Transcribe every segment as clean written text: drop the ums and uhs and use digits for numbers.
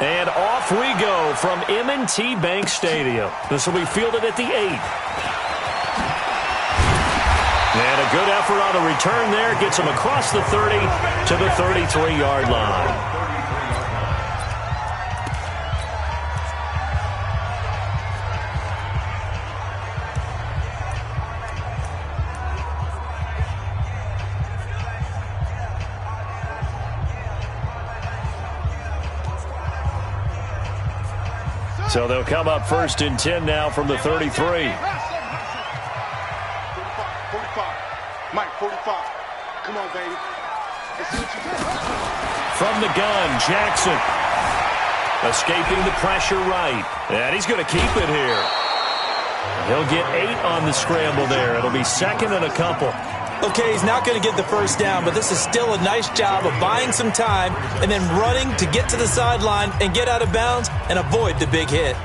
And off we go from M&T Bank Stadium. This will be fielded at the 8. And a good effort on the return there. Gets him across the 30 to the 33-yard line. So they'll come up 1st and 10 now from the 33. 45. Mike, 45. Come on, baby. From the gun, Jackson. Escaping the pressure right. And he's going to keep it here. He'll get 8 on the scramble there. It'll be 2nd and a couple. Okay, he's not going to get the first down, but this is still a nice job of buying some time and then running to get to the sideline and get out of bounds and avoid the big hit.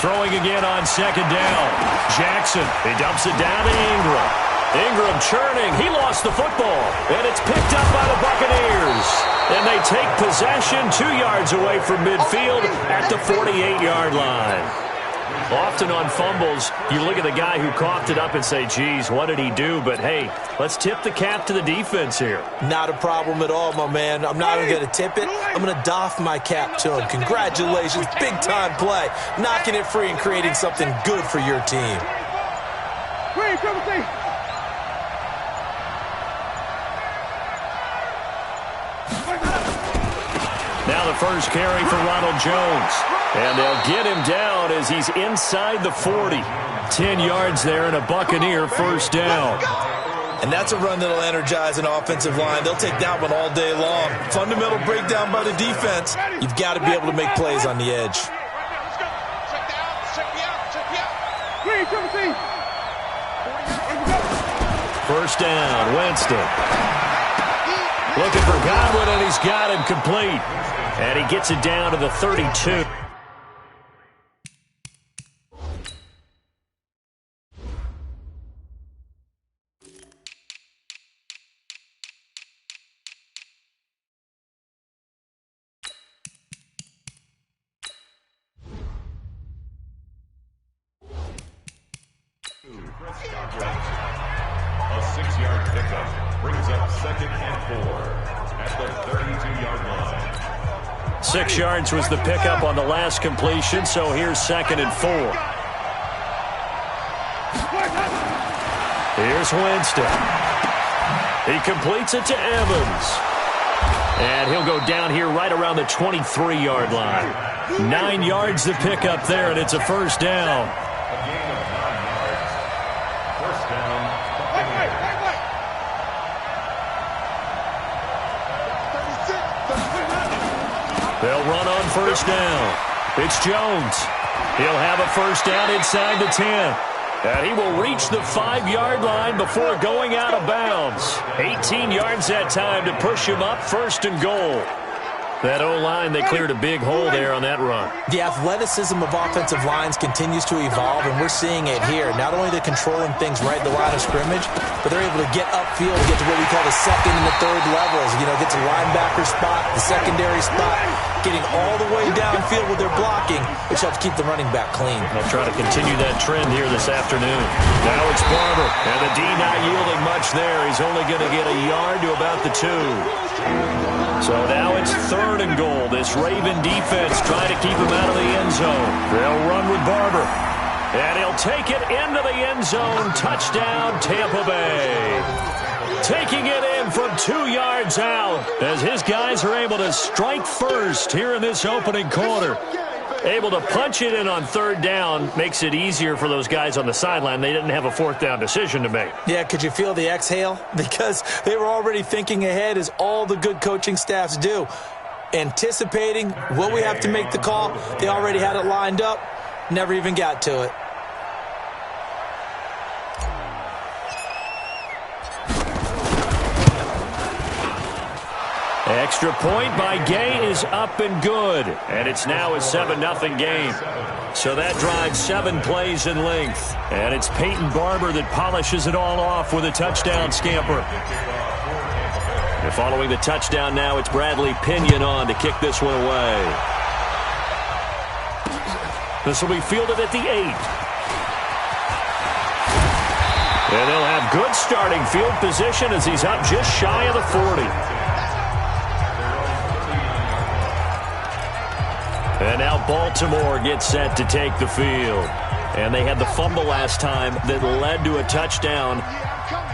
Throwing again on 2nd down. Jackson, he dumps it down to Ingram. Ingram churning. He lost the football. And it's picked up by the Buccaneers. And they take possession 2 yards away from midfield at the 48-yard line. Often on fumbles, you look at the guy who coughed it up and say, geez, what did he do? But, hey, let's tip the cap to the defense here. Not a problem at all, my man. I'm not even going to tip it. I'm going to doff my cap to him. Congratulations. Big-time play. Knocking it free and creating something good for your team. Now the first carry for Ronald Jones. And they'll get him down as he's inside the 40. 10 yards there and a Buccaneer first down. And that's a run that'll energize an offensive line. They'll take that one all day long. Fundamental breakdown by the defense. You've got to be able to make plays on the edge. First down, Winston. Looking for Godwin, and he's got him complete. And he gets it down to the 32. A 6-yard pickup brings up 2nd and 4 at the 32-yard line. 6 yards was the pickup on the last completion, so here's 2nd and 4. Here's Winston. He completes it to Evans. And he'll go down here right around the 23-yard line. 9 yards the pickup there, and it's a first down. They'll run on first down. It's Jones. He'll have a first down inside the 10. And he will reach the 5-yard line before going out of bounds. 18 yards that time to push him up 1st and goal. That O-line, they cleared a big hole there on that run. The athleticism of offensive lines continues to evolve, and we're seeing it here. Not only they're controlling things right at the line of scrimmage, but they're able to get upfield, get to what we call the 2nd and the 3rd levels. You know, get to linebacker spot, the secondary spot, getting all the way downfield with their blocking, which helps keep the running back clean. They'll try to continue that trend here this afternoon. Now it's Barber, and the D not yielding much there. He's only going to get a yard to about the 2. So now it's 3rd and goal. This Raven defense trying to keep him out of the end zone. They'll run with Barber. And he'll take it into the end zone. Touchdown, Tampa Bay. Taking it in from 2 yards out as his guys are able to strike first here in this opening quarter. Able to punch it in on 3rd down makes it easier for those guys on the sideline. They didn't have a 4th down decision to make. Yeah, could you feel the exhale? Because they were already thinking ahead, as all the good coaching staffs do. Anticipating, will we have to make the call? They already had it lined up. Never even got to it. Extra point by Gay is up and good. And it's now a 7-0 game. So that drives 7 plays in length. And it's Peyton Barber that polishes it all off with a touchdown scamper. And following the touchdown now, it's Bradley Pinion on to kick this one away. This will be fielded at the 8. And they'll have good starting field position as he's up just shy of the 40. And now Baltimore gets set to take the field. And they had the fumble last time that led to a touchdown.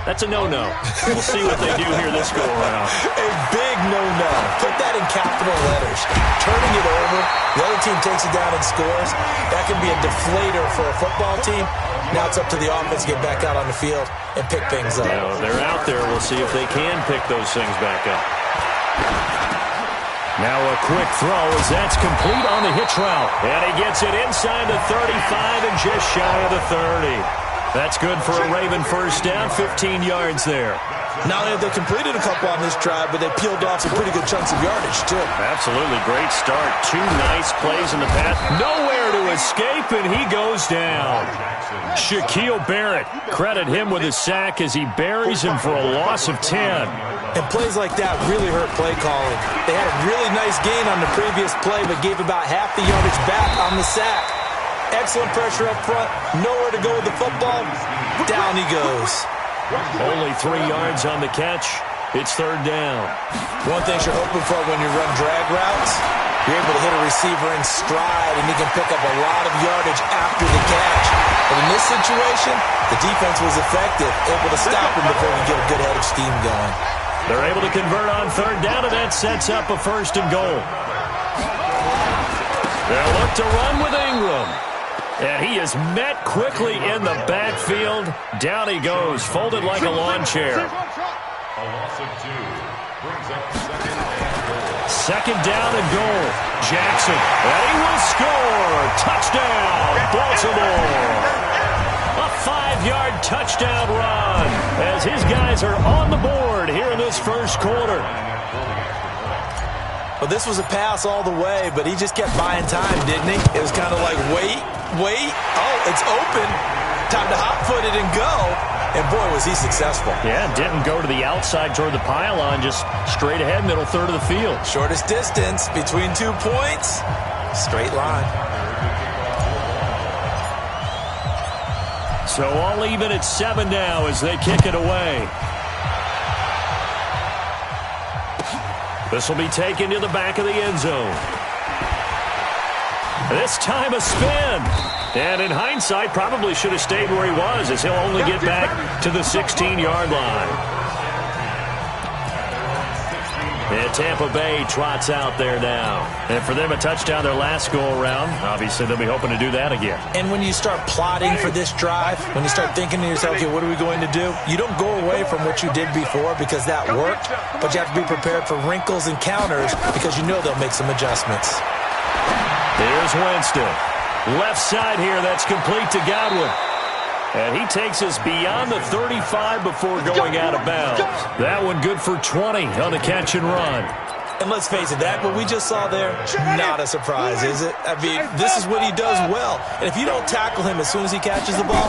That's a no-no. We'll see what they do here this go-around. A big no-no. Put that in capital letters. Turning it over, the other team takes it down and scores. That can be a deflator for a football team. Now it's up to the offense to get back out on the field and pick things up. Now, they're out there. We'll see if they can pick those things back up. Now a quick throw as that's complete on the hitch route. And he gets it inside the 35 and just shy of the 30. That's good for a Raven first down, 15 yards there. Not only have they completed a couple on this drive, but they peeled off some pretty good chunks of yardage, too. Absolutely great start. 2 nice plays in the pass. Nowhere to escape, and he goes down. Shaquille Barrett, credit him with a sack as he buries him for a loss of 10. And plays like that really hurt play calling. They had a really nice gain on the previous play, but gave about half the yardage back on the sack. Excellent pressure up front. Nowhere to go with the football. Down he goes. Only 3 yards on the catch. It's 3rd down. One thing you're hoping for when you run drag routes, you're able to hit a receiver in stride, and he can pick up a lot of yardage after the catch. But in this situation, the defense was effective, able to stop him before he could get a good head of steam going. They're able to convert on 3rd down, and that sets up a 1st and goal. They'll look to run with Ingram. And he is met quickly in the backfield. Down he goes, folded like a lawn chair. A loss of 2 brings up 2nd down and goal. Jackson, and he will score. Touchdown, Baltimore. A 5-yard touchdown run as his guys are on the board here in this first quarter. Well, this was a pass all the way, but he just kept buying time, didn't he? It was kind of like, wait. Oh, it's open. Time to hot-foot it and go. And, boy, was he successful. Yeah, didn't go to the outside toward the pylon, just straight ahead, middle third of the field. Shortest distance between 2 points. Straight line. So all even at 7 now as they kick it away. This will be taken to the back of the end zone. This time a spin. And in hindsight, probably should have stayed where he was as he'll only get back to the 16-yard line. And Tampa Bay trots out there now. And for them, a touchdown their last go-around. Obviously, they'll be hoping to do that again. And when you start plotting for this drive, when you start thinking to yourself, okay, what are we going to do? You don't go away from what you did before because that worked, but you have to be prepared for wrinkles and counters because you know they'll make some adjustments. Here's Winston. Left side here, that's complete to Godwin. And he takes us beyond the 35 before going out of bounds. That one good for 20 on the catch and run. And let's face it, that what we just saw there, not a surprise, is it? I mean, this is what he does well. And if you don't tackle him as soon as he catches the ball,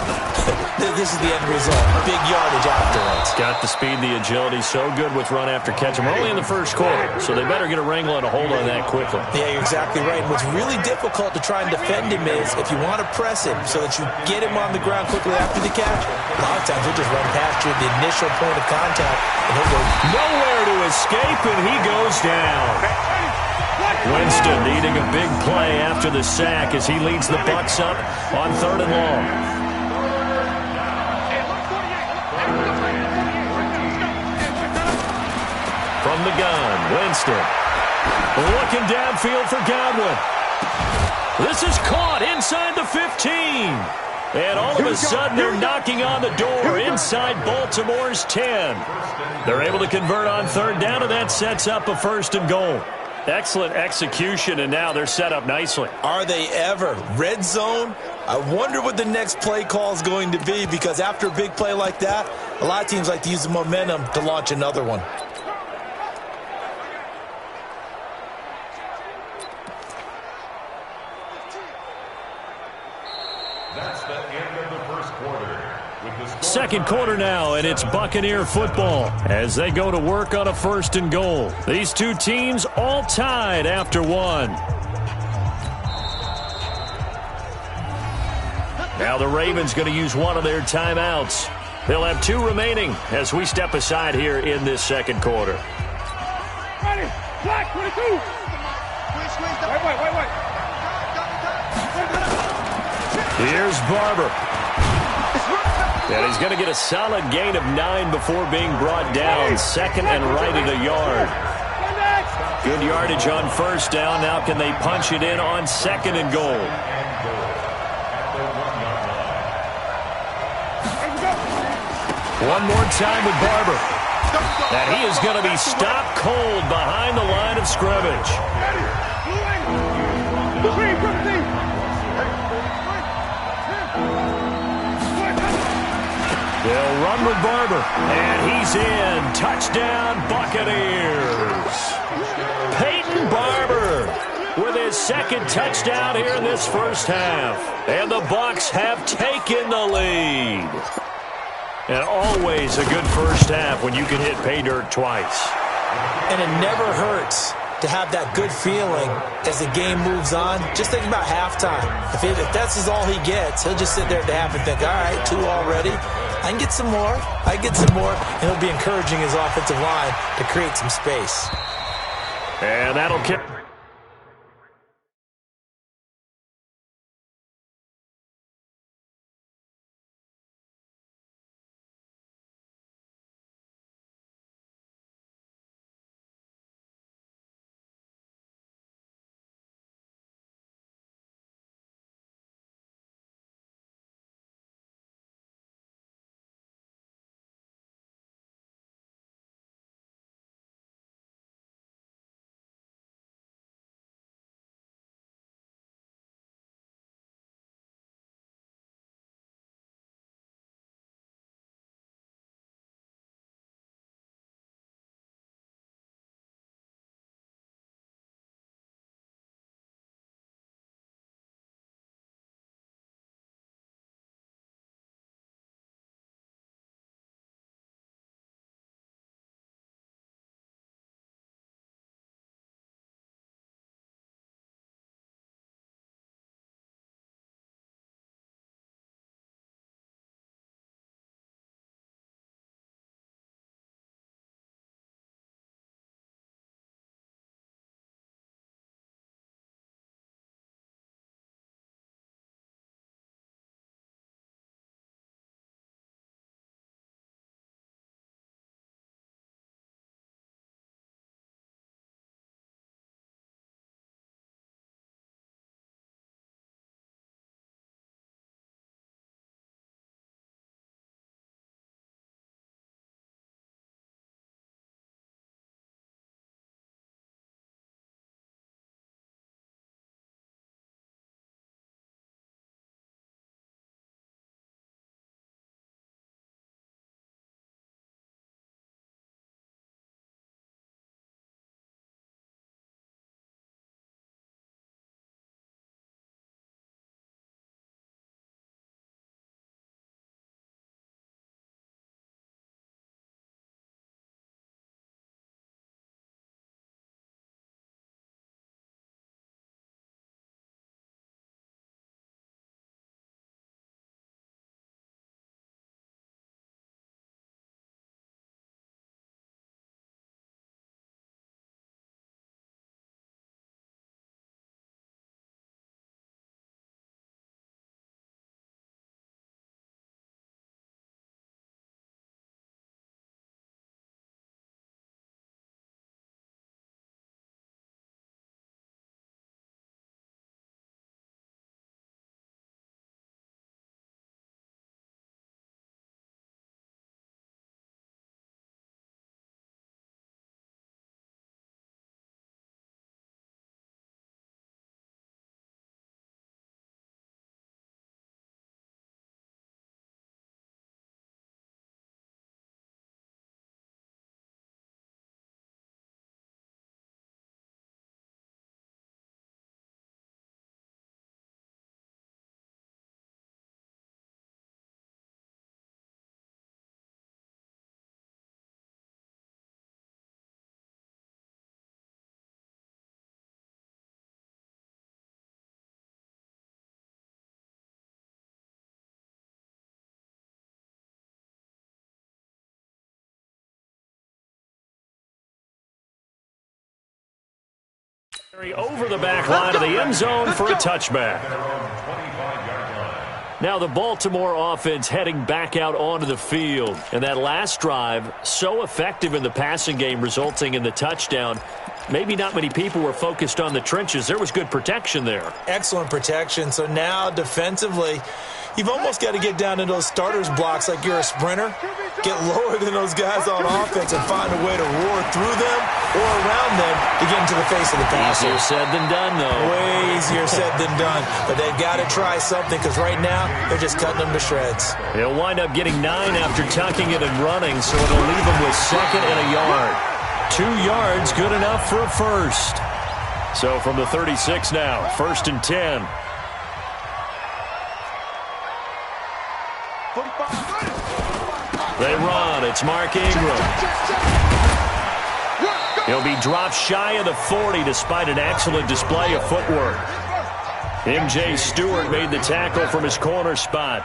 this is the end result. Big yardage afterwards. Got the speed, the agility, so good with run after catch. We're only in the first quarter, so they better get a wrangle and a hold on that quickly. Yeah, you're exactly right. And what's really difficult to try and defend him is if you want to press him so that you get him on the ground quickly after the catch, a lot of times he'll just run past you at the initial point of contact, and he'll go nowhere to escape, and he goes down. Winston needing a big play after the sack as he leads the Bucs up on 3rd and long. From the gun, Winston looking downfield for Godwin. This is caught inside the 15. And all of a sudden, they're knocking on the door inside Baltimore's 10. They're able to convert on 3rd down, and that sets up a 1st and goal. Excellent execution, and now they're set up nicely. Are they ever? Red zone? I wonder what the next play call is going to be, because after a big play like that, a lot of teams like to use the momentum to launch another one. with the score. Second quarter now, and it's Buccaneer football as they go to work on a 1st and goal. These two teams all tied after one. Now the Ravens going to use one of their timeouts. They'll have 2 remaining as we step aside here in this second quarter. Ready. Black 22. Wait. Here's Barber. And he's going to get a solid gain of 9 before being brought down. 2nd and right at a yard. Good yardage on 1st down. Now can they punch it in on 2nd and goal? One more time with Barber. And he is going to be stopped cold behind the line of scrimmage. They'll run with Barber. And he's in. Touchdown, Buccaneers. Peyton Barber with his 2nd touchdown here in this first half. And the Bucs have taken the lead. And always a good first half when you can hit pay dirt twice. And it never hurts to have that good feeling as the game moves on. Just think about halftime. If that's all he gets, he'll just sit there at the half and think, all right, 2 already. I can get some more. And he'll be encouraging his offensive line to create some space. And that'll kick. Over the back line of the end zone for a touchback. Now the Baltimore offense heading back out onto the field. And that last drive, so effective in the passing game, resulting in the touchdown. Maybe not many people were focused on the trenches. There was good protection there. Excellent protection. So now defensively, you've almost got to get down to those starters blocks like you're a sprinter. Get lower than those guys on offense and find a way to roar through them or around them to get into the face of the passer. Easier said than done, though. Way easier said than done. But they've got to try something because right now they're just cutting them to shreds. He'll wind up getting 9 after tucking it and running, so it'll leave him with 2nd and a yard. 2 yards, good enough for a first. So from the 36 now, 1st and 10. They run. It's Mark Ingram. He'll be dropped shy of the 40 despite an excellent display of footwork. M.J. Stewart made the tackle from his corner spot.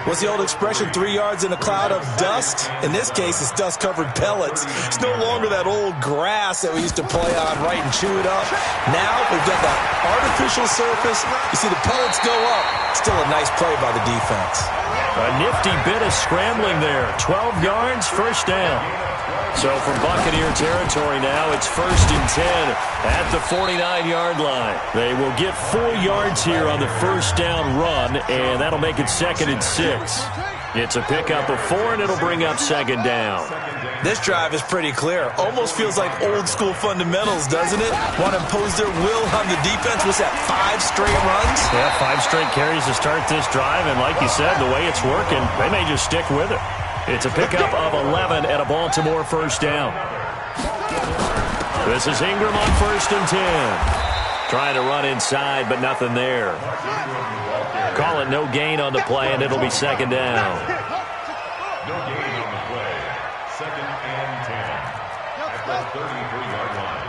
What's the old expression, 3 yards in a cloud of dust? In this case, it's dust-covered pellets. It's no longer that old grass that we used to play on, right, and chew it up. Now we've got that artificial surface. You see the pellets go up. Still a nice play by the defense. A nifty bit of scrambling there. 12 yards, first down. So from Buccaneer territory now, it's 1st and 10 at the 49-yard line. They will get 4 yards here on the first down run, and that'll make it 2nd and 6. It's a pickup of 4, and it'll bring up 2nd down. This drive is pretty clear. Almost feels like old-school fundamentals, doesn't it? Want to impose their will on the defense. What's that, 5 straight runs? Yeah, 5 straight carries to start this drive, and like you said, the way it's working, they may just stick with it. It's a pickup of 11 at a Baltimore first down. This is Ingram on 1st and 10. Trying to run inside, but nothing there. Call it no gain on the play, and it'll be 2nd down. No gain on the play. 2nd and 10 at the 33-yard line.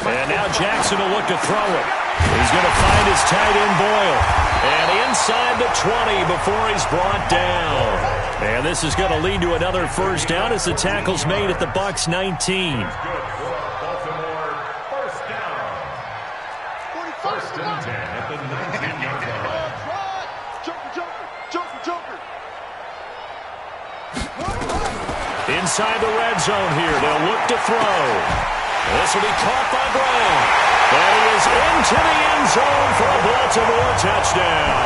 And now Jackson will look to throw it. He's going to find his tight end Boyle. And inside the 20 before he's brought down. And this is going to lead to another first down as the tackle's made at the Bucs 19. Baltimore, first down. 1st and 10 at the 19-yard line. Joker. Inside the red zone here. They'll look to throw. This will be caught by Brown. And he is into the end zone for a Baltimore touchdown.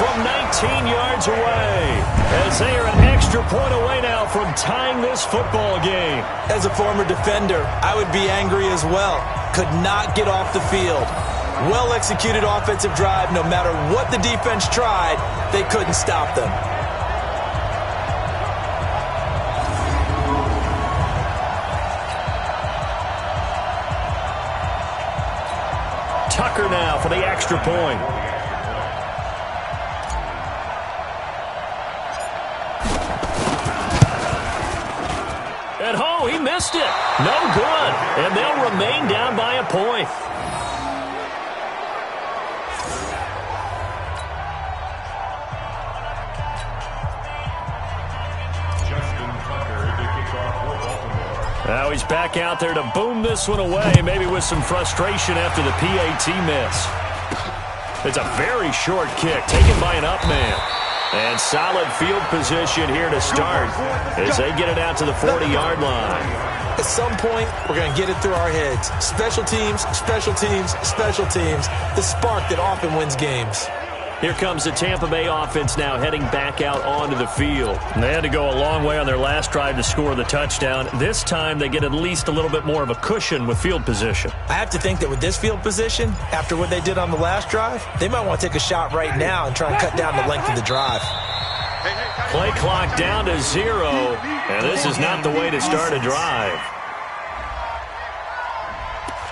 From 19 yards away, as they are an extra point away now from tying this football game. As a former defender, I would be angry as well. Could not get off the field. Well-executed offensive drive. No matter what the defense tried, they couldn't stop them. Tucker now for the extra point. And he missed it. No good. And they'll remain down by a point. Now he's back out there to boom this one away, maybe with some frustration after the PAT miss. It's a very short kick, taken by an up man. And solid field position here to start as they get it out to the 40-yard line. At some point, we're going to get it through our heads. Special teams, special teams, special teams. The spark that often wins games. Here comes the Tampa Bay offense now heading back out onto the field. And they had to go a long way on their last drive to score the touchdown. This time they get at least a little bit more of a cushion with field position. I have to think that with this field position, after what they did on the last drive, they might want to take a shot right now and try and cut down the length of the drive. Play clock down to 0, and this is not the way to start a drive.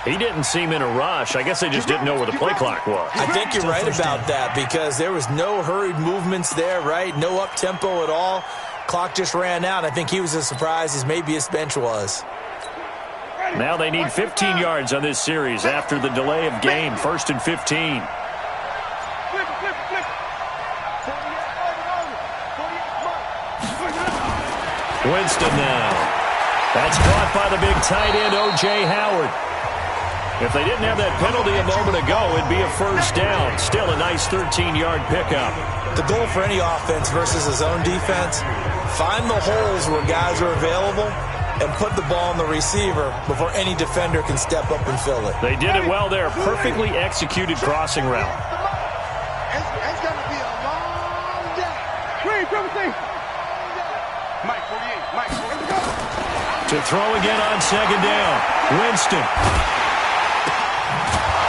He didn't seem in a rush. I guess they just didn't know where the play clock was. I think you're right about that because there was no hurried movements there, right? No up-tempo at all. Clock just ran out. I think he was as surprised as maybe his bench was. Now they need 15 yards on this series after the delay of game. 1st and 15. Winston now. That's caught by the big tight end, O.J. Howard. If they didn't have that penalty a moment ago, it'd be a first down. Still a nice 13-yard pickup. The goal for any offense versus his own defense, find the holes where guys are available and put the ball on the receiver before any defender can step up and fill it. They did it well there. Perfectly executed crossing route. It's going to be a long day. Three, Mike, 48. Mike, let's go. To throw again on second down. Winston.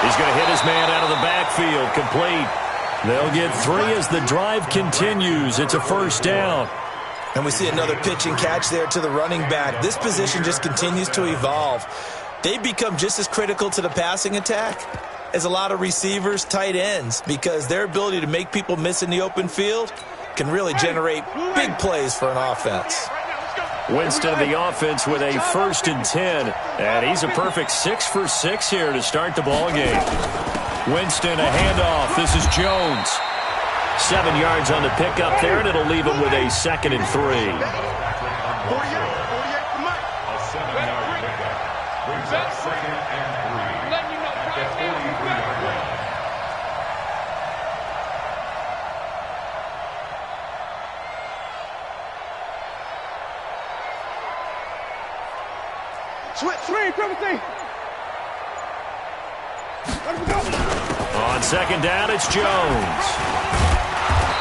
He's going to hit his man out of the backfield. Complete. They'll get 3 as the drive continues. It's a first down. And we see another pitch and catch there to the running back. This position just continues to evolve. They've become just as critical to the passing attack as a lot of receivers, tight ends, because their ability to make people miss in the open field can really generate big plays for an offense. Winston of the offense with a 1st and 10. And he's a perfect 6 for 6 here to start the ball game. Winston, a handoff. This is Jones. 7 yards on the pickup there, and it'll leave him with a 2nd and 3. 48 for Mike. A 7-yard pickup brings up 2nd and 3 at the 43-yard line. Switch. 3, Timothy. Let him go. On second down, it's Jones.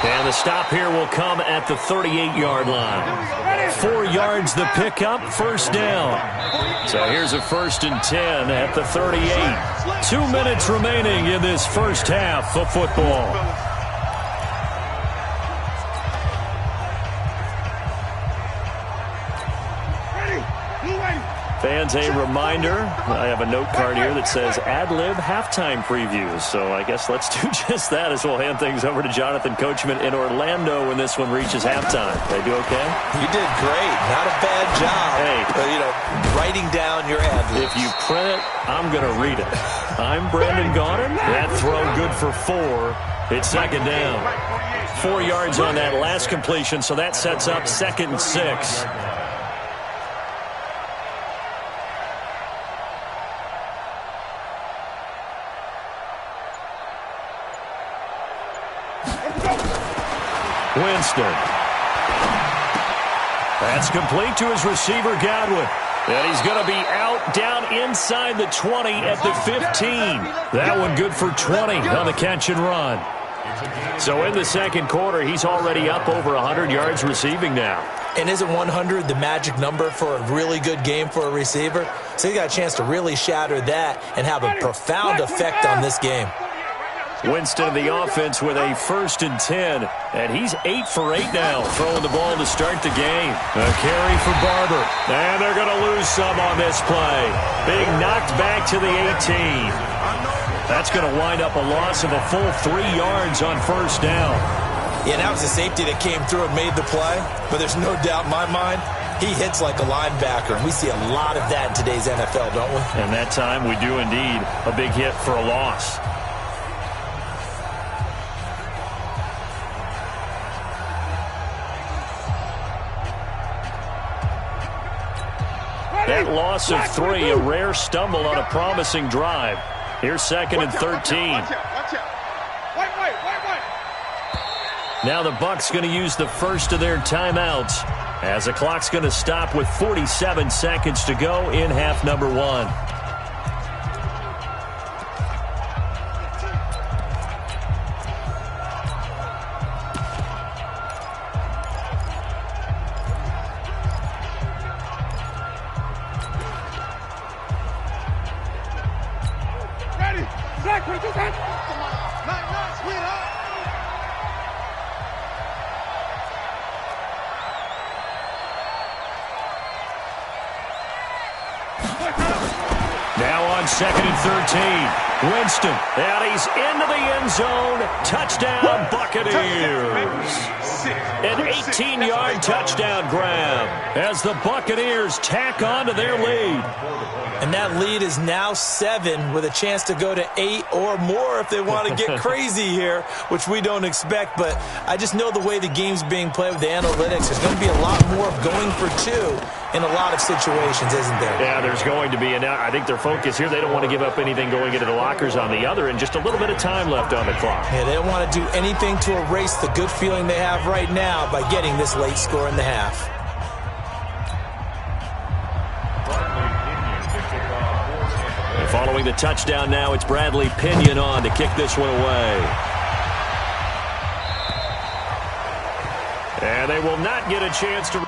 And the stop here will come at the 38-yard line. 4 yards the pickup, first down. So here's a 1st and 10 at the 38. 2 minutes remaining in this first half of football. Fans, a reminder, I have a note card here that says ad-lib halftime previews. So I guess let's do just that as we'll hand things over to Jonathan Coachman in Orlando when this one reaches halftime. They do okay? You did great. Not a bad job. Hey. But, writing down your ad-libs. If you print it, I'm going to read it. I'm Brandon Gaudin. That throw good for 4. It's second down. 4 yards on that last completion, so that sets up 2nd and 6. Winston. That's complete to his receiver, Godwin. And he's going to be out down inside the 20 at the 15. That one good for 20 on the catch and run. So in the second quarter, he's already up over 100 yards receiving now. And isn't 100 the magic number for a really good game for a receiver? So he got a chance to really shatter that and have a profound effect on this game. Winston of the offense with a 1st and 10. And he's 8 for 8 now, throwing the ball to start the game. A carry for Barber. And they're going to lose some on this play. Being knocked back to the 18. That's going to wind up a loss of a full 3 yards on first down. Yeah, that was a safety that came through and made the play. But there's no doubt in my mind, he hits like a linebacker. And we see a lot of that in today's NFL, don't we? And that time we do indeed. A big hit for a loss. That loss of 3, a rare stumble on a promising drive. Here's 2nd and 13. Watch out. White. Now the Bucs going to use the first of their timeouts as the clock's going to stop with 47 seconds to go in half number 1. Now on 2nd and 13. Winston, and he's into the end zone. Touchdown, Buccaneers. An 18-yard touchdown grab as the Buccaneers tack on to their lead. And that lead is now 7 with a chance to go to 8 or more if they want to get crazy here, which we don't expect. But I just know the way the game's being played with the analytics, there's going to be a lot more of going for 2 in a lot of situations, isn't there? Yeah, there's going to be. And I think their focus here, they don't want to give up anything going into the lockers on the other, and just a little bit of time left on the clock. Yeah, they don't want to do anything to erase the good feeling they have right now by getting this late score in the half. Following the touchdown now, it's Bradley Pinion on to kick this one away. And they will not get a chance to...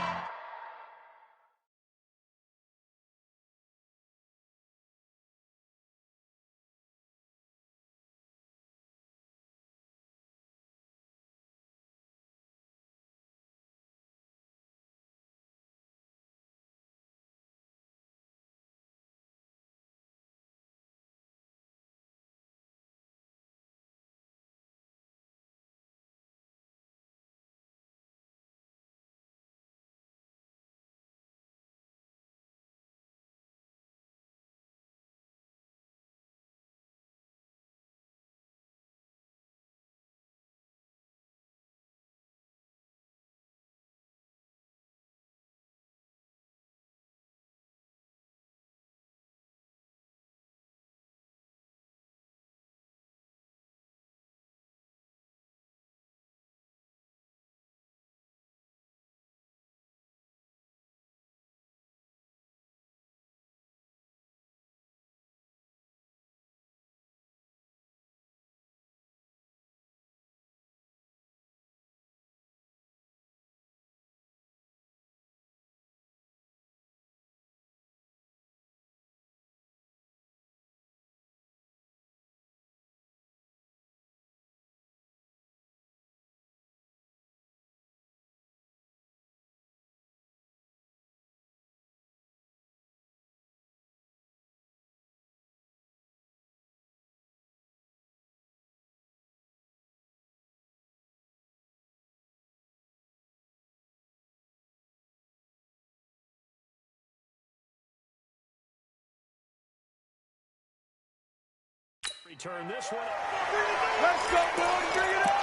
Return this one. Let's go, boys. Bring it up.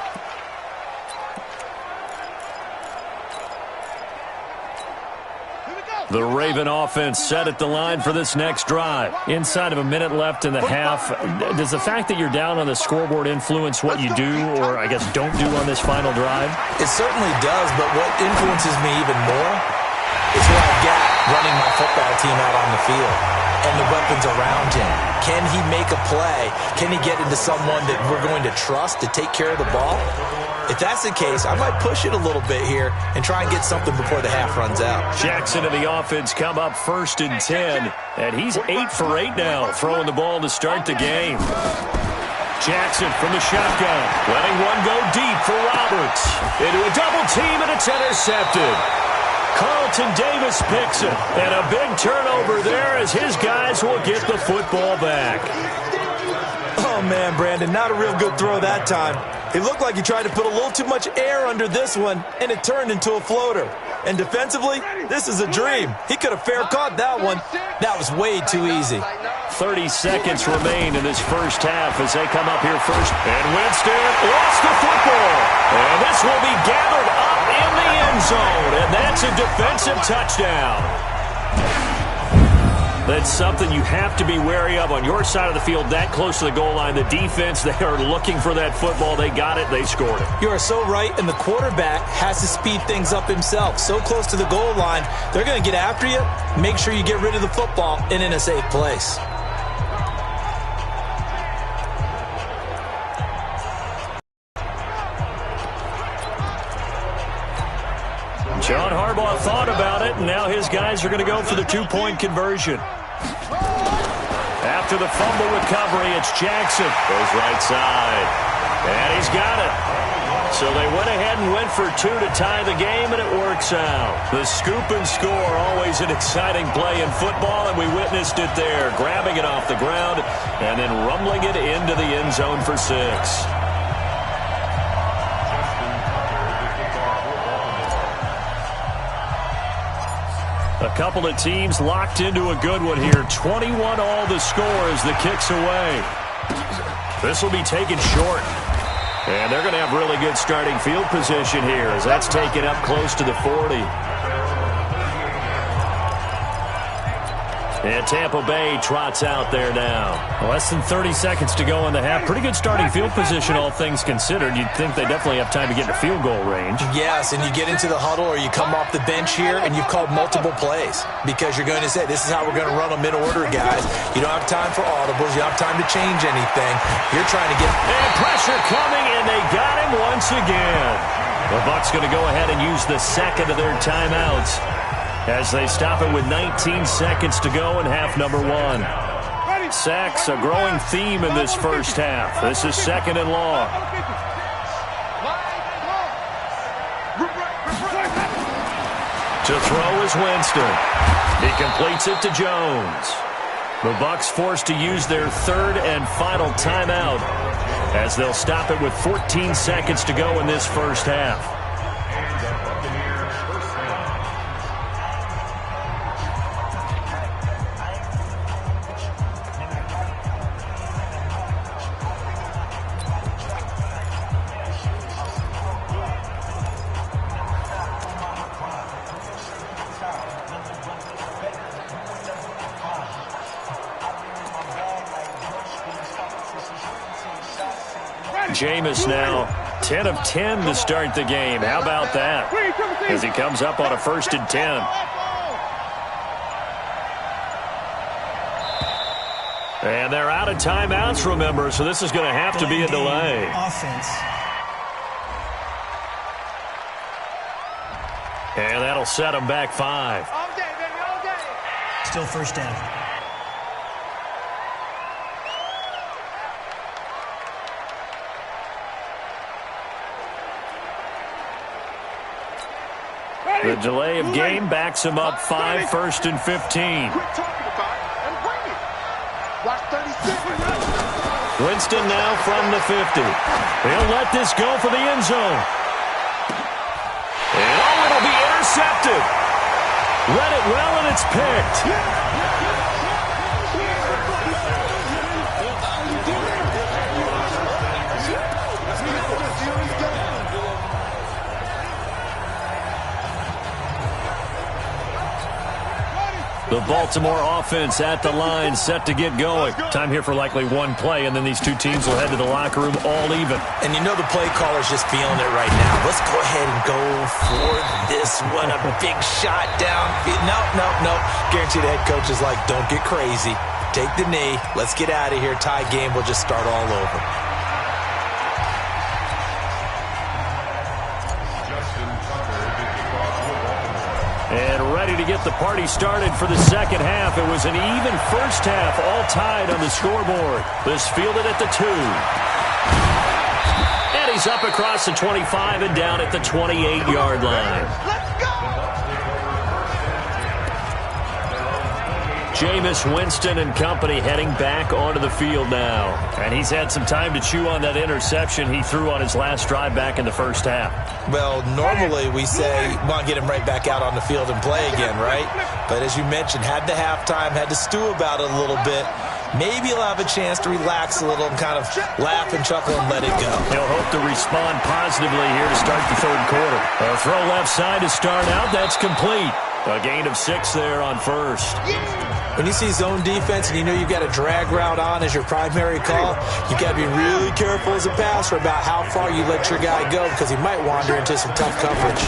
Here we go. The Raven offense set at the line for this next drive. Inside of a minute left in the half, does the fact that you're down on the scoreboard influence what you do, or I guess don't do on this final drive? It certainly does, but what influences me even more is what I've got running my football team out on the field and the weapons around him. Can he make a play? Can he get into someone that we're going to trust to take care of the ball? If that's the case, I might push it a little bit here and try and get something before the half runs out. Jackson and the offense come up 1st and 10, and he's 8 for 8 now, throwing the ball to start the game. Jackson from the shotgun, letting one go deep for Roberts. Into a double team, and it's intercepted. Carlton Davis picks it, and a big turnover there as his guys will get the football back. Oh, man, Brandon, not a real good throw that time. It looked like he tried to put a little too much air under this one, and it turned into a floater. And defensively, this is a dream. He could have fair caught that one. That was way too easy. 30 seconds remain in this first half as they come up here first. And Winston lost the football. And this will be gathered up in the end zone. And that's a defensive touchdown. That's something you have to be wary of on your side of the field, that close to the goal line. The defense, they are looking for that football. They got it. They scored it. You are so right, and the quarterback has to speed things up himself. So close to the goal line, they're going to get after you. Make sure you get rid of the football and in a safe place. John Harbaugh thought about it, and now his guys are going to go for the two-point conversion. After the fumble recovery, it's Jackson. Goes right side. And he's got it. So they went ahead and went for two to tie the game, and it works out. The scoop and score, always an exciting play in football, and we witnessed it there, grabbing it off the ground and then rumbling it into the end zone for 6. A couple of teams locked into a good one here. 21 all the score as the kick's away. This will be taken short. And they're going to have really good starting field position here as that's taken up close to the 40. And Tampa Bay trots out there now. Less than 30 seconds to go in the half. Pretty good starting field position, all things considered. You'd think they definitely have time to get in a field goal range. Yes, and you get into the huddle or you come off the bench here and you've called multiple plays because you're going to say, this is how we're going to run them in order, guys. You don't have time for audibles. You don't have time to change anything. You're trying to get... And pressure coming, and they got him once again. The Bucs going to go ahead and use the second of their timeouts as they stop it with 19 seconds to go in half number 1. Sacks, a growing theme in this first half. This is 2nd and long. To throw is Winston. He completes it to Jones. The Bucs forced to use their 3rd and final timeout as they'll stop it with 14 seconds to go in this first half. Jameis now 10 of 10 to start the game. How about that? As he comes up on a 1st and 10. And they're out of timeouts, remember, so this is going to have to be a delay. Offense. And that'll set them back 5. All day, baby, all day. Still first down. The delay of game backs him up 5, 1st and 15. Quit talking about it and bring it. Watch 36. Winston now from the 50. He'll let this go for the end zone. And oh, it'll be intercepted. Read it well, and it's picked. The Baltimore offense at the line, set to get going. Time here for likely one play, and then these two teams will head to the locker room all even. And you know the play caller's just feeling it right now. Let's go ahead and go for this one. A big shot downfield. No. Guarantee the head coach is like, don't get crazy. Take the knee. Let's get out of here. Tie game. We'll just start all over. And ready to get the party started for the second half. It was an even first half, all tied on the scoreboard. This fielded at the 2. And he's up across the 25 and down at the 28-yard line. Let's go. Jameis Winston and company heading back onto the field now. And he's had some time to chew on that interception he threw on his last drive back in the first half. Well, normally we say, well, get him right back out on the field and play again, right? But as you mentioned, had the halftime, had to stew about it a little bit. Maybe he'll have a chance to relax a little and kind of laugh and chuckle and let it go. He'll hope to respond positively here to start the third quarter. A throw left side to start out. That's complete. A gain of 6 there on first. When you see zone defense and you know you've got a drag route on as your primary call, you got to be really careful as a passer about how far you let your guy go because he might wander into some tough coverage.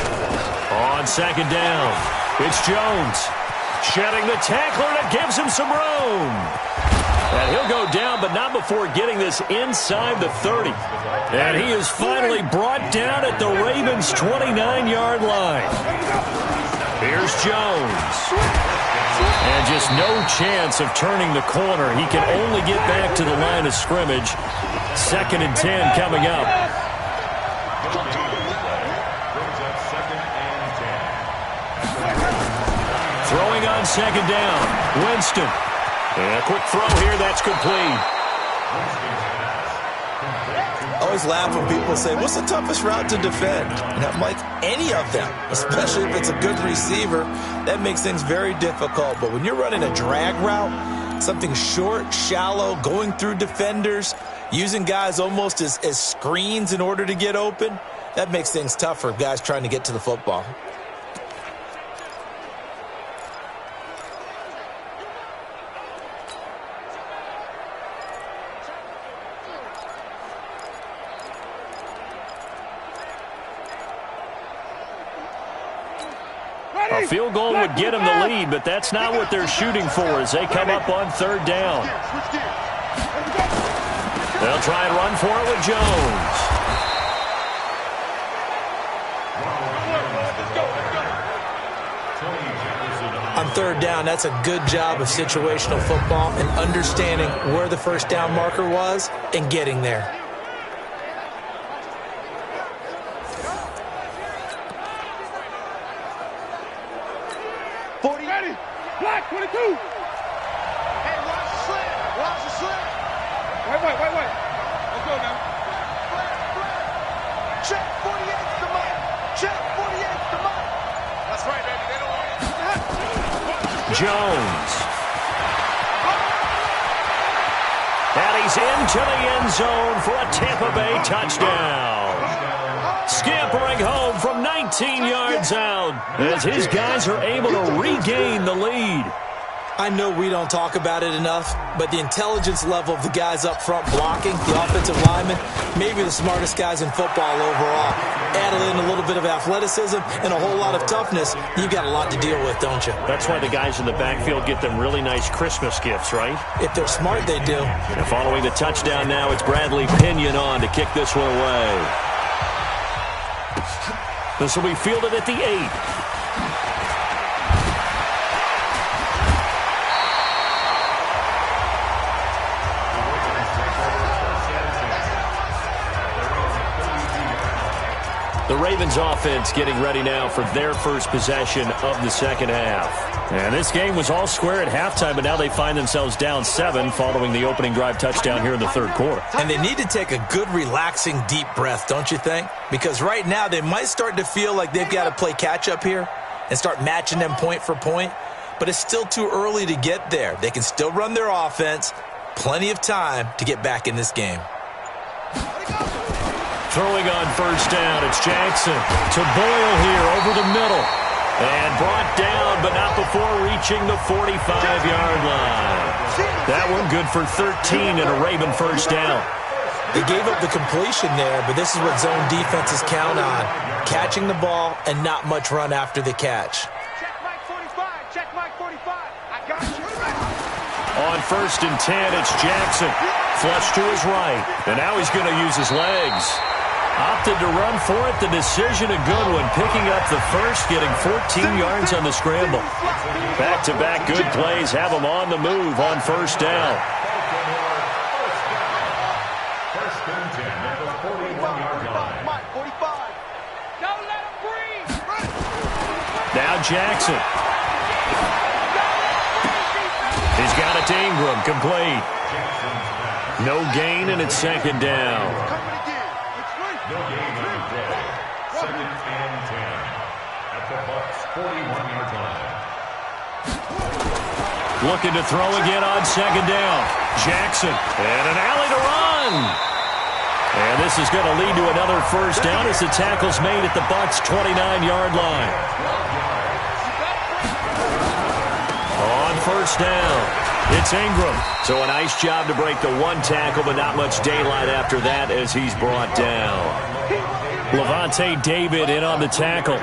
On second down, it's Jones. Shedding the tackler, and it gives him some room. And he'll go down, but not before getting this inside the 30. And he is finally brought down at the Ravens' 29-yard line. Here's Jones. And just no chance of turning the corner. He can only get back to the line of scrimmage. 2nd and 10 coming up. Throwing on second down. Winston. And a quick throw here. That's complete. I always laugh when people say, what's the toughest route to defend? And I'm like, any of them, especially if it's a good receiver. That makes things very difficult. But when you're running a drag route, something short, shallow, going through defenders, using guys almost as screens in order to get open, that makes things tough for guys trying to get to the football. A field goal would get them the lead, but that's not what they're shooting for as they come up on third down. They'll try and run for it with Jones. On third down, that's a good job of situational football and understanding where the first down marker was and getting there. Black 22. Hey, watch the slant. Watch the slant. Wait. Let's go now. Check 48's the mic. Check 48's the mic. That's right, baby. They don't want it. Jones. And he's into the end zone for a Tampa Bay touchdown. Scampering home from 19 yards out as his guys are able to regain the lead. I know we don't talk about it enough, but the intelligence level of the guys up front blocking, the offensive linemen, maybe the smartest guys in football overall. Add in a little bit of athleticism and a whole lot of toughness, you've got a lot to deal with, don't you? That's why the guys in the backfield get them really nice Christmas gifts, right? If they're smart, they do. And following the touchdown now, it's Bradley Pinion on to kick this one away. This will be fielded at the 8. The Ravens offense getting ready now for their first possession of the second half. And this game was all square at halftime, but now they find themselves down 7 following the opening drive touchdown here in the third quarter. And they need to take a good, relaxing, deep breath, don't you think? Because right now they might start to feel like they've got to play catch-up here and start matching them point for point. But it's still too early to get there. They can still run their offense. Plenty of time to get back in this game. Throwing on first down, it's Jackson to Boyle here over the middle. And brought down, but not before reaching the 45-yard line. That one good for 13 and a Raven first down. They gave up the completion there, but this is what zone defenses count on. Catching the ball and not much run after the catch. Check Mike 45. Check Mike 45. I got you. On first and 10, it's Jackson. Flush to his right. And now he's going to use his legs. Opted to run for it. The decision a good one. Picking up the first, getting 14 yards on the scramble. Back-to-back good plays have him on the move on first down. First and 10 at the 41-yard line. Mike 45. Don't let him breathe. Now Jackson. He's got it to Ingram. Complete. No gain, and it's second down. No gain on the play. Second and 10 at the Bucs' 41-yard line. Looking to throw again on second down. Jackson. And an alley to run. And this is going to lead to another first down as the tackle's made at the Bucs' 29-yard line. On first down. It's Ingram. So a nice job to break the one tackle, but not much daylight after that as he's brought down. Levante David in on the tackle.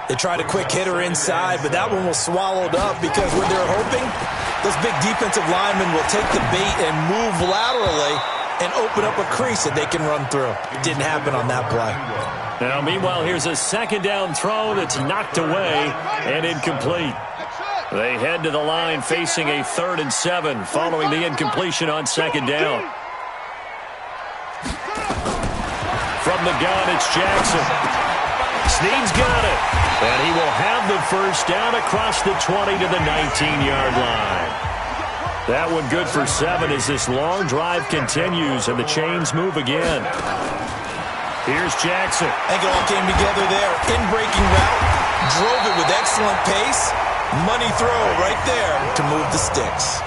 They tried a quick hitter inside, but that one was swallowed up because when they're hoping, those big defensive linemen will take the bait and move laterally and open up a crease that they can run through. It didn't happen on that play. Now, meanwhile, here's a second down throw that's knocked away and incomplete. They head to the line facing a 3rd and 7 following the incompletion on second down. From the gun, it's Jackson. Snead's got it. And he will have the first down across the 20 to the 19-yard line. That one good for 7 as this long drive continues and the chains move again. Here's Jackson. I think it all came together there. In-breaking route, drove it with excellent pace. Money throw right there to move the sticks.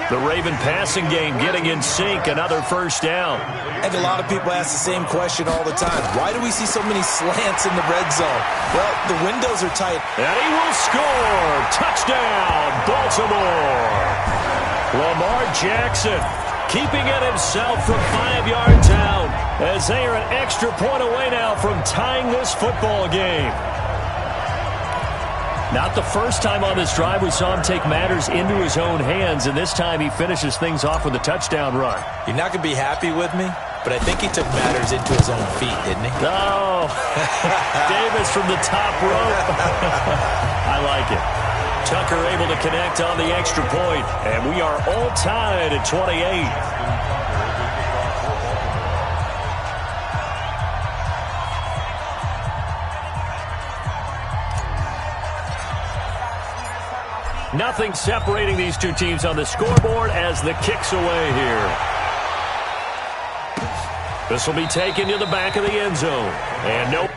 The Raven passing game getting in sync, another first down. I think a lot of people ask the same question all the time. Why do we see so many slants in the red zone? Well, the windows are tight. And he will score. Touchdown, Baltimore. Lamar Jackson keeping it himself from 5 yards out as they are an extra point away now from tying this football game. Not the first time on this drive we saw him take matters into his own hands, and this time he finishes things off with a touchdown run. You're not going to be happy with me, but I think he took matters into his own feet, didn't he? Oh, Davis from the top rope. I like it. Tucker able to connect on the extra point, and we are all tied at 28. Nothing separating these two teams on the scoreboard as the kick's away here. This will be taken to the back of the end zone. And no.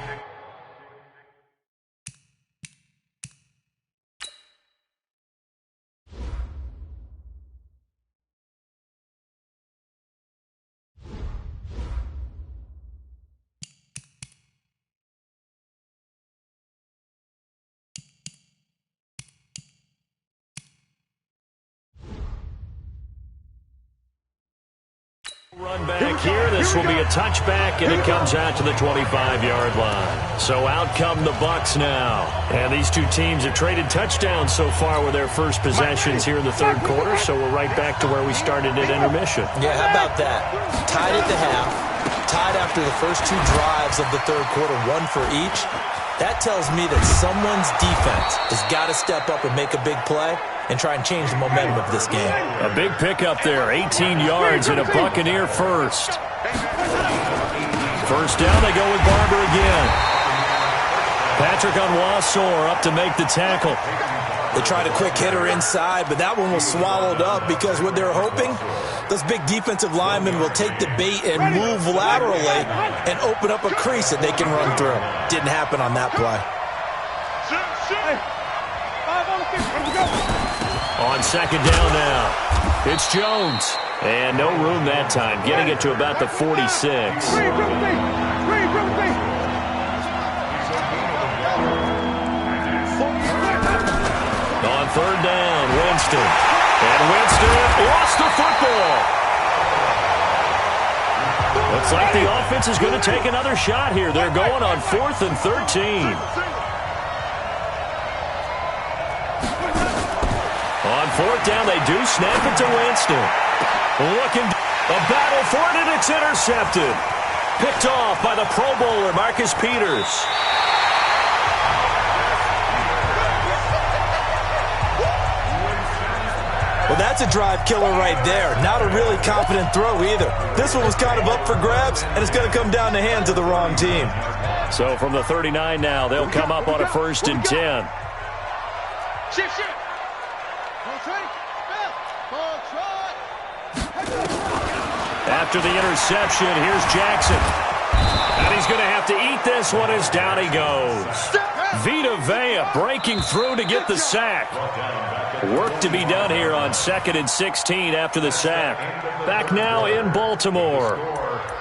Run back here. This will be a touchback, and it comes out to the 25-yard line. So out come the Bucs now. And these two teams have traded touchdowns so far with their first possessions here in the third quarter, so we're right back to where we started at intermission. Yeah, how about that? Tied at the half, tied after the first 2 drives of the third quarter, 1 for each. That tells me that someone's defense has got to step up and make a big play and try and change the momentum of this game. A big pickup there, 18 yards and a Buccaneer first. First down, they go with Barber again. Patrick Onwuasor up to make the tackle. They tried a quick hitter inside, but that one was swallowed up because what they're hoping, those big defensive linemen will take the bait and move laterally and open up a crease that they can run through. Didn't happen on that play. On second down now, it's Jones. And no room that time, getting it to about the 46. On third down, Winston. And Winston lost the football. Looks like the offense is going to take another shot here. They're going on 4th and 13. On fourth down, they do snap it to Winston. Looking, a battle for it, and it's intercepted. Picked off by the Pro Bowler, Marcus Peters. Well, that's a drive killer right there. Not a really confident throw either. This one was kind of up for grabs, and it's going to come down the hands of the wrong team. So from the 39 now, they'll come up on a 1st and 10. Shift. After the interception, here's Jackson. And he's going to have to eat this one as down he goes. Vita Vea breaking through to get the sack. Work to be done here on 2nd and 16 after the sack. Back now in Baltimore.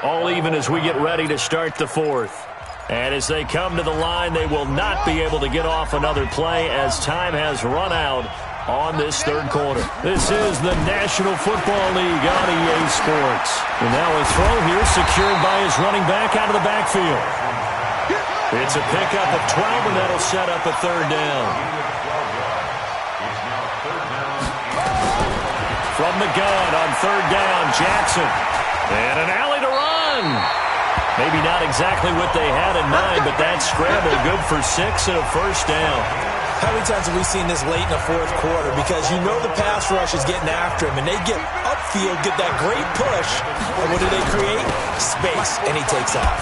All even as we get ready to start the 4th. And as they come to the line, they will not be able to get off another play as time has run out on this third quarter. This is the National Football League on EA Sports. And now a throw here secured by his running back out of the backfield. It's a pickup of 12, and that'll set up a third down. From the gun on third down, Jackson. And an alley to run. Maybe not exactly what they had in mind, but that scramble good for 6 and a first down. How many times have we seen this late in the fourth quarter? Because you know the pass rush is getting after him, and they get upfield, get that great push, and what do they create? Space, and he takes off.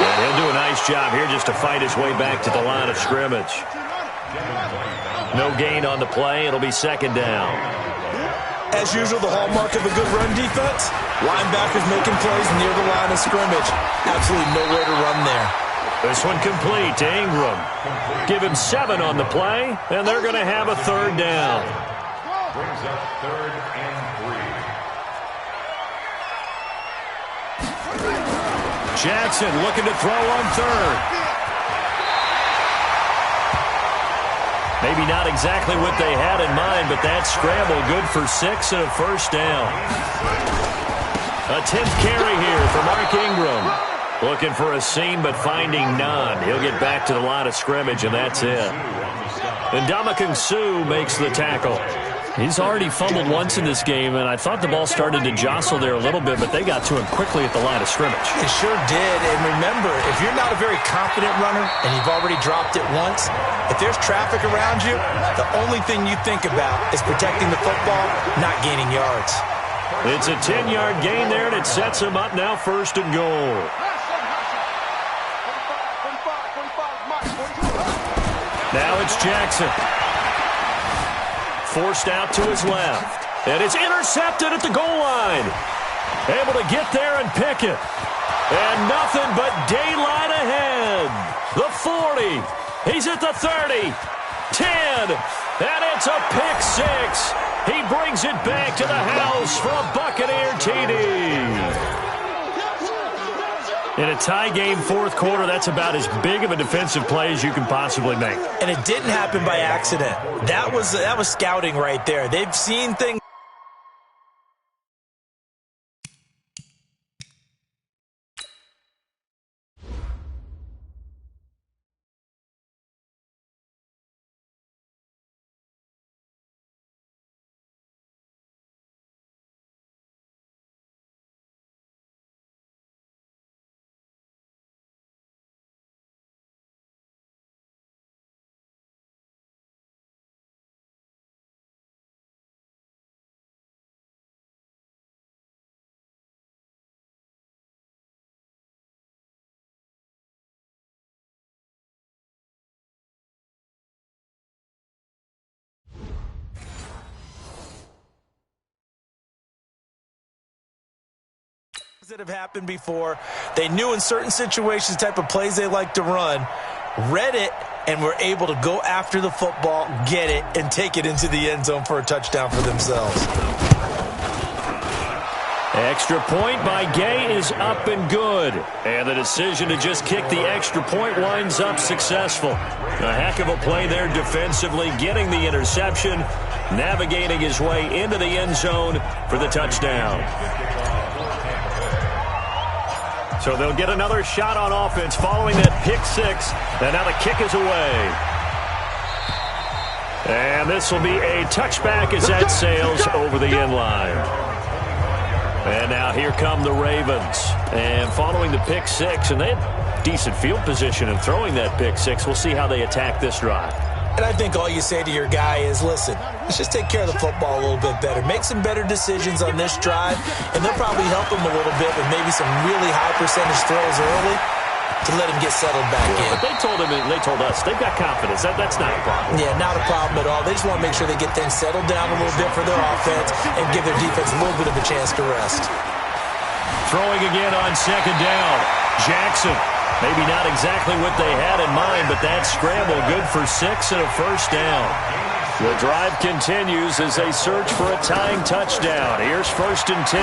And He'll do a nice job here just to fight his way back to the line of scrimmage. No gain on the play. It'll be second down. As usual, the hallmark of a good run defense, linebackers making plays near the line of scrimmage. Absolutely nowhere to run there. This one complete to Ingram. Give him 7 on the play, and they're going to have a third down. Brings up 3rd and 3. Jackson looking to throw on 3rd. Maybe not exactly what they had in mind, but that scramble good for 6 and a first down. A 10th carry here for Mark Ingram. Looking for a seam, but finding none. He'll get back to the line of scrimmage, and that's it. And Ndamukong Suh makes the tackle. He's already fumbled once in this game, and I thought the ball started to jostle there a little bit, but they got to him quickly at the line of scrimmage. It sure did. And remember, if you're not a very confident runner and you've already dropped it once, if there's traffic around you, the only thing you think about is protecting the football, not gaining yards. It's a 10-yard gain there, and it sets him up now 1st and goal. Now it's Jackson. Forced out to his left. And it's intercepted at the goal line. Able to get there and pick it. And nothing but daylight ahead. The 40. He's at the 30. 10. And it's a pick 6. He brings it back to the house for a Buccaneer TD. In a tie game, 4th quarter, that's about as big of a defensive play as you can possibly make. And it didn't happen by accident. That was scouting right there. They've seen things. That have happened before. They knew in certain situations the type of plays they like to run, read it, and were able to go after the football, get it, and take it into the end zone for a touchdown for themselves. Extra point by Gay is up and good. And the decision to just kick the extra point winds up successful. A heck of a play there defensively, getting the interception, navigating his way into the end zone for the touchdown. So they'll get another shot on offense following that pick 6. And now the kick is away. And this will be a touchback as that sails over the end line. And now here come the Ravens. And following the pick 6, and they had decent field position in throwing that pick 6. We'll see how they attack this drive. And I think all you say to your guy is, listen, let's just take care of the football a little bit better. Make some better decisions on this drive, and they'll probably help him a little bit with maybe some really high percentage throws early to let him get settled back in. But they told us, they've got confidence. That's not a problem. Yeah, not a problem at all. They just want to make sure they get things settled down a little bit for their offense and give their defense a little bit of a chance to rest. Throwing again on 2nd down. Jackson. Maybe not exactly what they had in mind, but that scramble good for 6 and a first down. The drive continues as they search for a tying touchdown. Here's 1st and 10.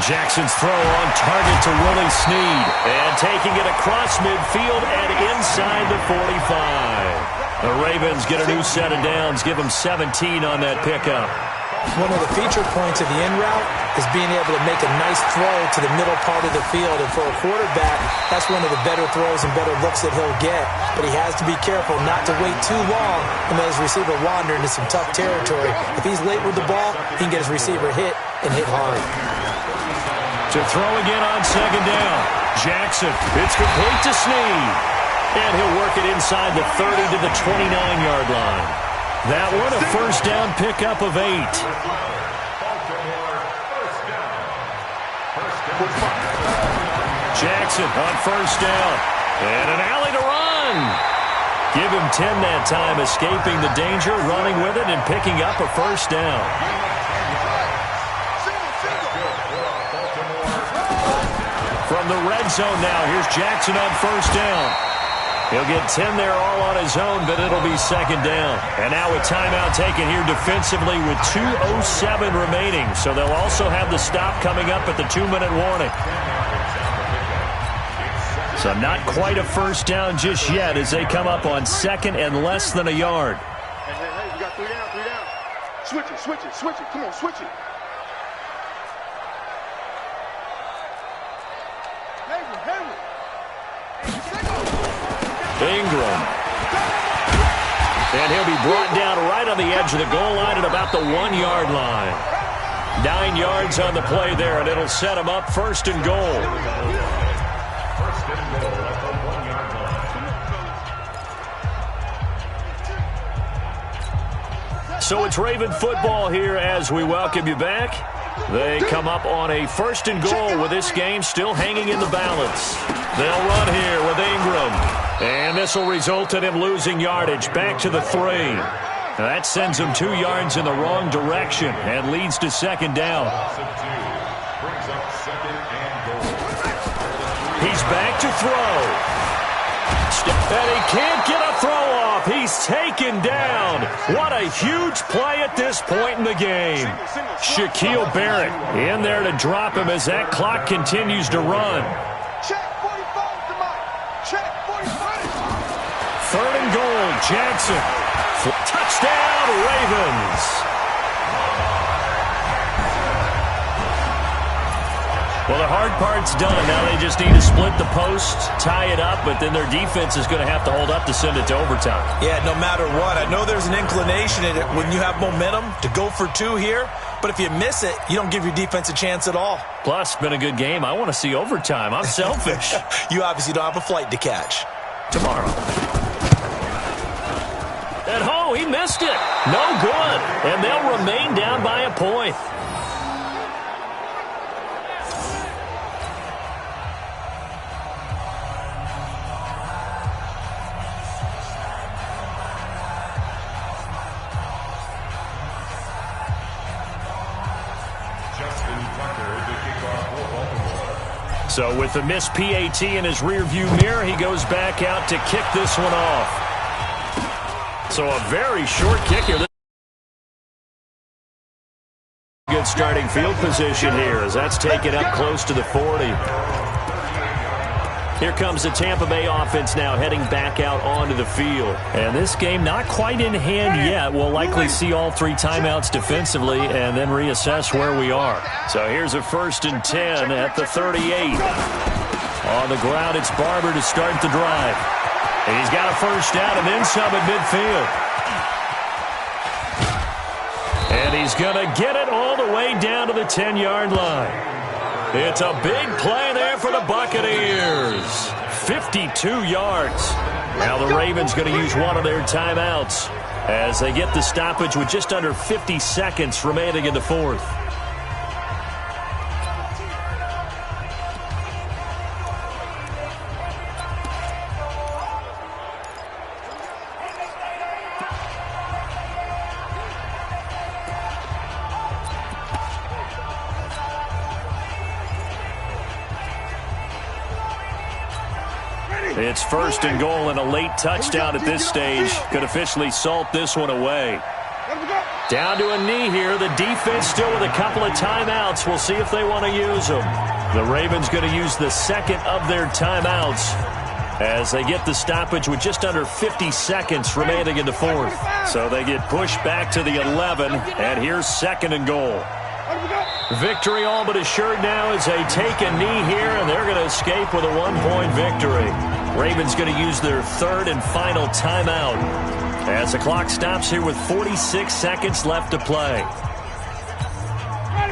Jackson's throw on target to Willie Snead. And taking it across midfield and inside the 45. The Ravens get a new set of downs, give them 17 on that pickup. One of the feature points of the in route is being able to make a nice throw to the middle part of the field. And for a quarterback, that's one of the better throws and better looks that he'll get. But he has to be careful not to wait too long and let his receiver wander into some tough territory. If he's late with the ball, he can get his receiver hit and hit hard. To throw again on 2nd down. Jackson, it's complete to Snead. And he'll work it inside the 30 to the 29-yard line. That one a first down pickup of 8. Jackson on first down. And an alley to run. Give him 10 that time, escaping the danger, running with it, and picking up a first down. From the red zone now, here's Jackson on first down. He'll get 10 there all on his own, but it'll be second down. And now a timeout taken here defensively with 2:07 remaining. So they'll also have the stop coming up at the 2-minute warning. So not quite a first down just yet as they come up on second and less than a yard. Hey, we got 3 down, 3 down. Switch it, switch it, switch it. Come on, switch it. Ingram. And he'll be brought down right on the edge of the goal line at about the 1-yard line. 9 yards on the play there, and it'll set him up first and goal. First and goal at the 1-yard line. So it's Raven football here as we welcome you back. They come up on a first and goal with this game still hanging in the balance. They'll run here with Ingram. And this will result in him losing yardage back to the 3. Now that sends him 2 yards in the wrong direction and leads to second down. Brings up second and goal. He's back to throw. And he can't get a throw off. He's taken down. What a huge play at this point in the game. Shaquille Barrett in there to drop him as that clock continues to run. Check 45, Demai. Check 45. Third and goal, Jackson. Touchdown, Ravens. Well, the hard part's done. Now they just need to split the post, tie it up, but then their defense is going to have to hold up to send it to overtime. Yeah, no matter what. I know there's an inclination in it when you have momentum to go for 2 here, but if you miss it, you don't give your defense a chance at all. Plus, it's been a good game. I want to see overtime. I'm selfish. You obviously don't have a flight to catch. Tomorrow. At home, he missed it. No good. And they'll remain down by a point. So with the missed PAT in his rearview mirror, he goes back out to kick this one off. So a very short kick here. Good starting field position here as that's taken up close to the 40. Here comes the Tampa Bay offense now heading back out onto the field. And this game not quite in hand yet. We'll likely see all 3 timeouts defensively and then reassess where we are. So here's a 1st and 10 at the 38. On the ground, it's Barber to start the drive. And he's got a first down and then some at midfield. And he's going to get it all the way down to the 10-yard line. It's a big play there for the Buccaneers. 52 yards. Now the Ravens going to use one of their timeouts as they get the stoppage with just under 50 seconds remaining in the 4th. It's 1st and goal, and a late touchdown at this stage could officially salt this one away. Down to a knee here. The defense still with a couple of timeouts. We'll see if they want to use them. The Ravens going to use the second of their timeouts as they get the stoppage with just under 50 seconds remaining in the 4th. So they get pushed back to the 11, and here's 2nd and goal. Victory all but assured now as they take a knee here, and they're going to escape with a 1-point victory. Ravens going to use their 3rd and final timeout as the clock stops here with 46 seconds left to play.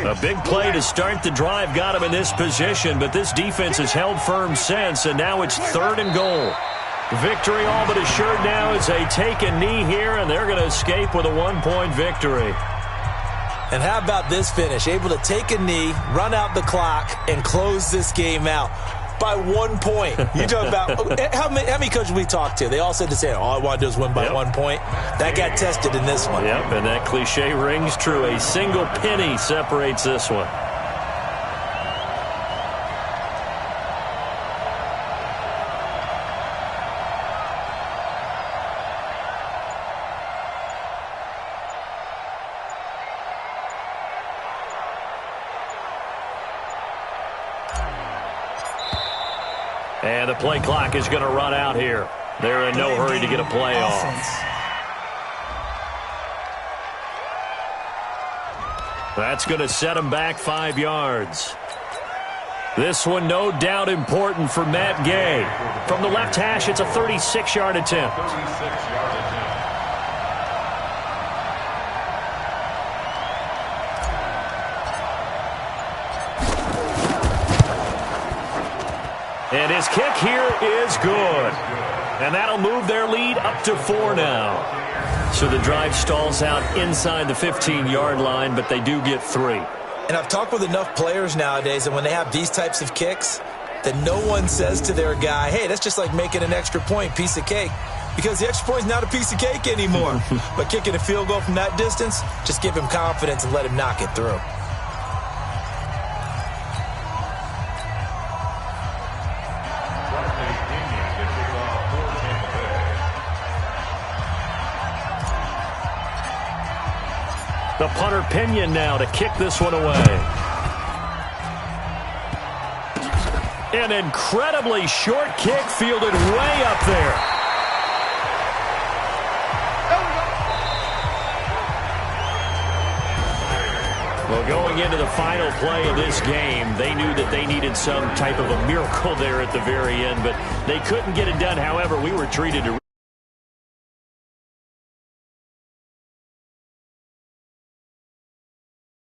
A big play to start the drive got him in this position, but this defense has held firm since, and now it's 3rd and goal. Victory all but assured now as they take a knee here, and they're going to escape with a 1-point victory. And how about this finish? Able to take a knee, run out the clock, and close this game out. by 1 point. You talk about how many coaches we talked to? They all said the same. All I want to do is win by 1 point. That got tested in this one. Yep, and that cliche rings true. A single penny separates this one. And the play clock is going to run out here. They're in no hurry to get a play off. That's going to set them back 5 yards. This one no doubt important for Matt Gay. From the left hash, it's a 36-yard attempt. 36-yard attempt. And his kick here is good. And that'll move their lead up to 4 now. So the drive stalls out inside the 15-yard line, but they do get 3. And I've talked with enough players nowadays, and when they have these types of kicks, that no one says to their guy, hey, that's just like making an extra point, piece of cake. Because the extra point is not a piece of cake anymore. But kicking a field goal from that distance, just give him confidence and let him knock it through. The punter Pinion now to kick this one away. An incredibly short kick fielded way up there. Well, going into the final play of this game, they knew that they needed some type of a miracle there at the very end, but they couldn't get it done. However, we were treated to